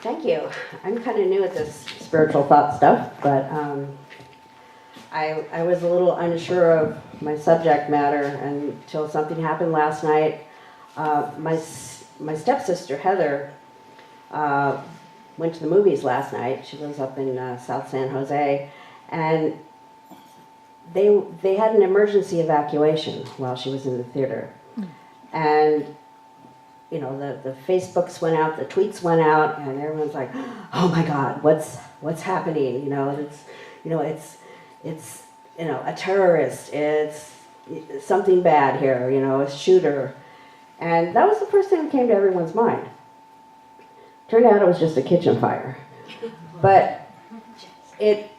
Thank you. I'm kind of new at this spiritual thought stuff, but I was a little unsure of my subject matter until something happened last night. My stepsister, Heather, went to the movies last night. She lives up in South San Jose, and they had an emergency evacuation while she was in the theater. And you know, the Facebooks went out, the tweets went out, and everyone's like, "Oh my God, what's happening?" It's a terrorist. It's something bad here. A shooter, and that was the first thing that came to everyone's mind. Turned out it was just a kitchen fire, but it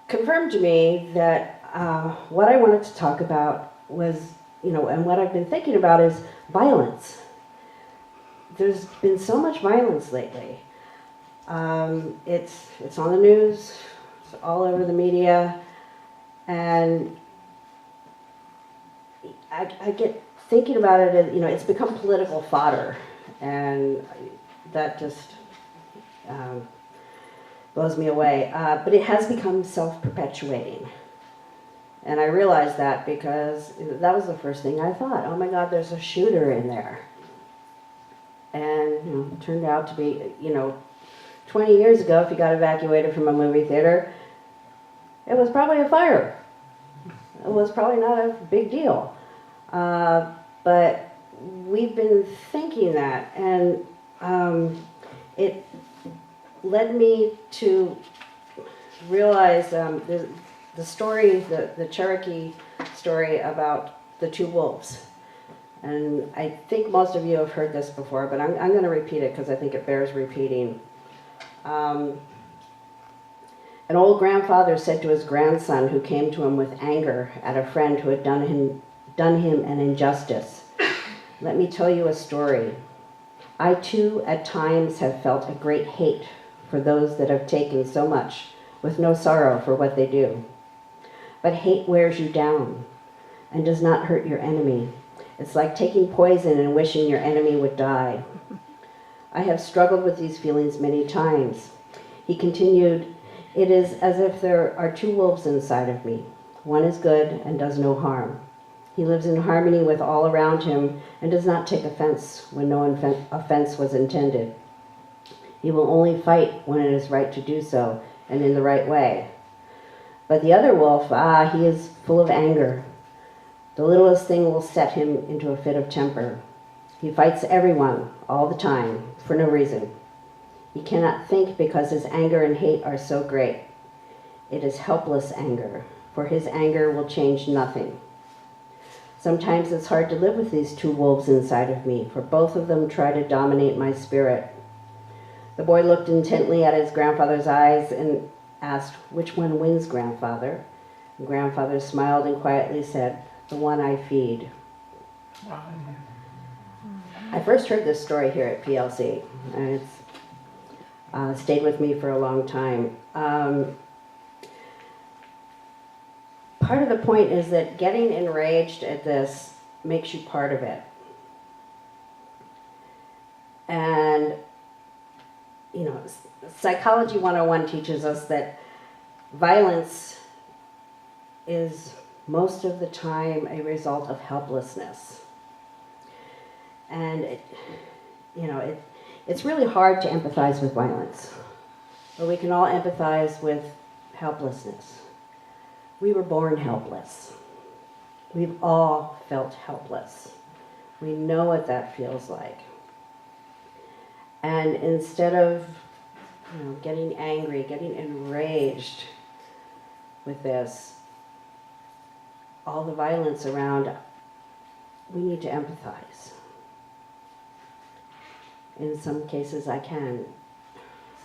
confirmed to me that what I wanted to talk about was, and what I've been thinking about is violence. There's been so much violence lately. It's on the news, it's all over the media, and I get thinking about it, and it's become political fodder, and that just blows me away. But it has become self-perpetuating. And I realized that because that was the first thing I thought. Oh my God, there's a shooter in there. And it turned out to be, 20 years ago, if you got evacuated from a movie theater, it was probably a fire. It was probably not a big deal. But we've been thinking that, and it led me to realize the story, the Cherokee story about the two wolves. And I think most of you have heard this before, but I'm going to repeat it because I think it bears repeating. An old grandfather said to his grandson, who came to him with anger at a friend who had done him an injustice, "Let me tell you a story. I too at times have felt a great hate for those that have taken so much with no sorrow for what they do. But hate wears you down and does not hurt your enemy. It's like taking poison and wishing your enemy would die. I have struggled with these feelings many times." He continued, "It is as if there are two wolves inside of me. One is good and does no harm. He lives in harmony with all around him and does not take offense when no offense was intended. He will only fight when it is right to do so and in the right way. But the other wolf, he is full of anger. The littlest thing will set him into a fit of temper. He fights everyone all the time for no reason. He cannot think because his anger and hate are so great. It is helpless anger, for his anger will change nothing. Sometimes it's hard to live with these two wolves inside of me, for both of them try to dominate my spirit." The boy looked intently at his grandfather's eyes and asked, "Which one wins, grandfather?" And grandfather smiled and quietly said, "The one I feed." I first heard this story here at PLC, and it's stayed with me for a long time. Part of the point is that getting enraged at this makes you part of it. And, Psychology 101 teaches us that violence is most of the time a result of helplessness. And it's really hard to empathize with violence, but we can all empathize with helplessness. We were born helpless. We've all felt helpless. We know what that feels like. And instead of getting angry, getting enraged with this, all the violence around, we need to empathize. In some cases I can.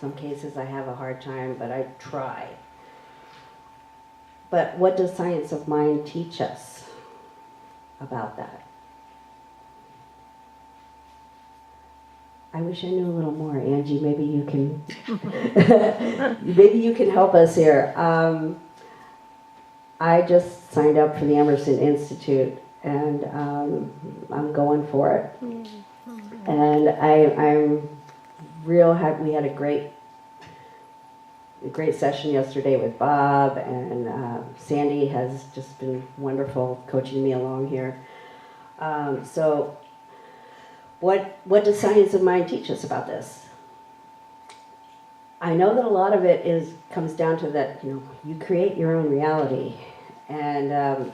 Some cases I have a hard time, but I try. But what does science of mind teach us about that? I wish I knew a little more, Angie. Maybe you can help us here. I just signed up for the Emerson Institute, and I'm going for it. And I'm we had a great session yesterday with Bob, and Sandy has just been wonderful coaching me along here. So what does Science of Mind teach us about this? I know that a lot of it comes down to that, you create your own reality. And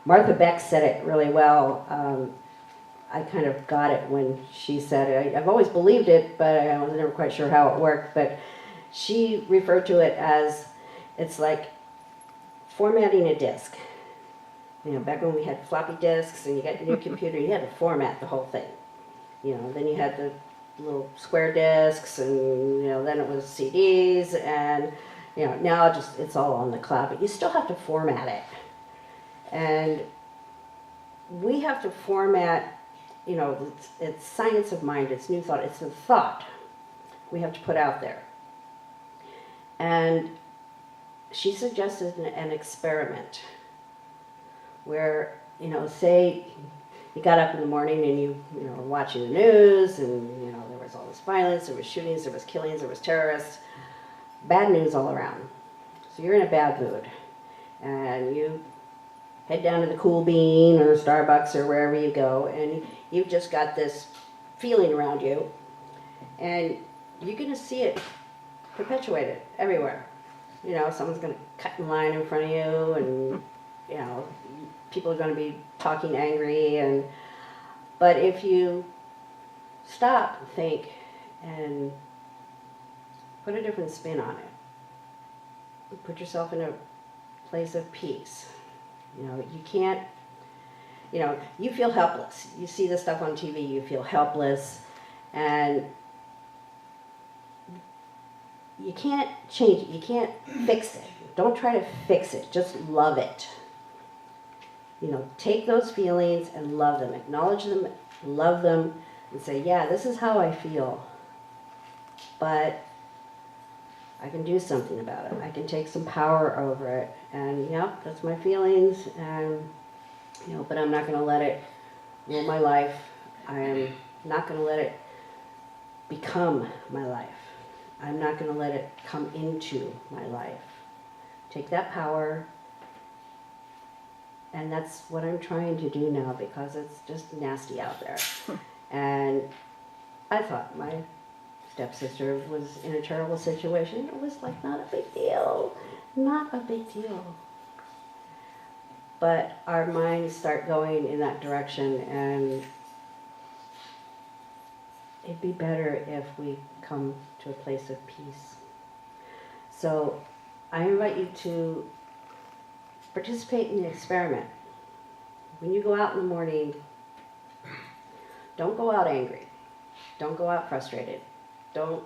Martha Beck said it really well. I kind of got it when she said it. I've always believed it, but I was never quite sure how it worked. But she referred to it as, it's like formatting a disk. Back when we had floppy disks and you got your new computer, you had to format the whole thing. Then you had the little square disks, and then it was CDs, and now it's all on the cloud, but you still have to format it. And we have to format, it's science of mind, it's new thought, it's the thought we have to put out there. And she suggested an experiment where, say you got up in the morning and you were watching the news, and there was all this violence, there was shootings, there was killings, there was terrorists, bad news all around. So you're in a bad mood, and you head down to the Cool Bean or Starbucks or wherever you go, and you've just got this feeling around you, and you're going to see it perpetuated everywhere. Someone's going to cut in line in front of you, and people are going to be talking angry, but if you stop, think, and put a different spin on it, put yourself in a place of peace. You can't, you feel helpless. You see the stuff on TV, you feel helpless, and you can't change it. You can't fix it. Don't try to fix it. Just love it. Take those feelings and love them. Acknowledge them, love them, and say, yeah, this is how I feel, but I can do something about it. I can take some power over it. And yep, that's my feelings, and but I'm not going to let it rule my life. I am not going to let it become my life. I'm not going to let it come into my life. Take that power, and that's what I'm trying to do now, because it's just nasty out there. And I thought my stepsister was in a terrible situation. It was like not a big deal. Not a big deal. But our minds start going in that direction, and it'd be better if we come to a place of peace. So I invite you to participate in the experiment. When you go out in the morning, don't go out angry. Don't go out frustrated. Don't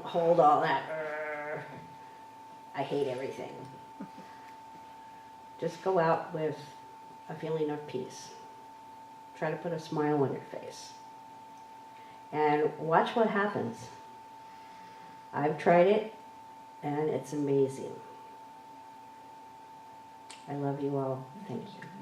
hold all that, I hate everything. Just go out with a feeling of peace. Try to put a smile on your face. And watch what happens. I've tried it, and it's amazing. I love you all. Thank you.